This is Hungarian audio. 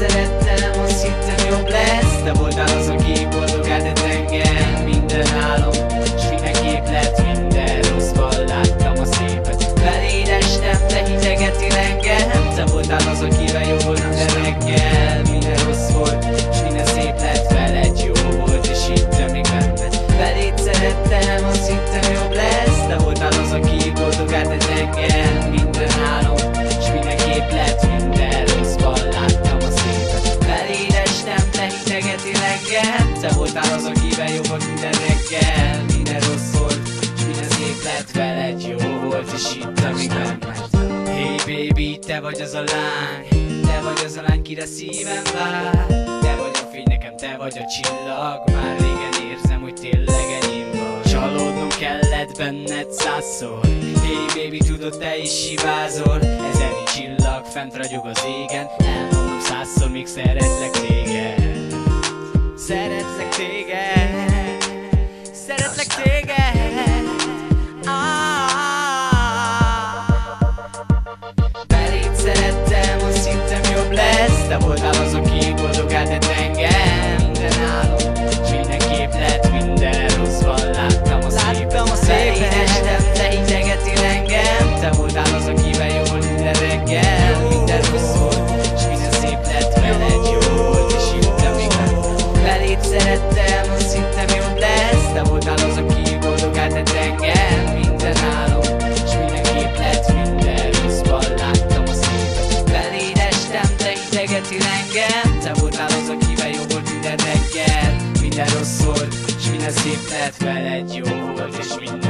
szerettem, azt hittem jobb lesz. Te voltál az, aki boldog átett engem. Minden álom, s mindenképp lett, minden rosszban láttam a szépet. Beléd estem, te hidegetél engem. Te voltál az, akivel jó volt minden reggel. Minden rossz volt, s minden szép lett veled, jó volt, és hittem még benned. Beléd szerettem, azt hittem jobb lesz. Te voltál az, aki boldog átett engem. Minden álom, s mindenképp lett, minden rosszban láttam a szépet. Beléd estem, te hidegetél engem. Te voltál az, akivel jó volt minden reggel. Minden rossz volt, s minden szép lett veled, jó volt, és hittem még benned. Hey baby, te vagy az a lány, te vagy az a lány, kire szívem vár. Te vagy a fény nekem, te vagy a csillag. Már régen érzem, hogy tényleg enyém vagy. Csalódnom kellett benned százszor. Hey baby, tudod, te is hibázol. Ezernyi csillag fent ragyog az égen. Elmondom százszor, még szeretlek téged. Szeretlek téged. Szeretlek téged. Beléd szerettem, azt hittem jobb lesz. Te voltál az, aki boldog átett engem. Minden álom, s mindenképp lett, minden rosszban láttam a szépet. Beléd estem, te hidegetél engem. Te voltál az, akivel jó volt minden reggel. Minden rossz volt, s minden szép lett veled, jó volt, és hittem még benned. Beléd szerettem, azt hittem jobb lesz. Te voltál az, aki boldog átett engem. Minden álom, s mindenképp lett, minden rosszban láttam a szépet. Beléd estem, te hidegetél engem. Te voltál az, akivel jó volt minden reggel. Minden rossz volt, s minden szép lett veled, jó volt, és minden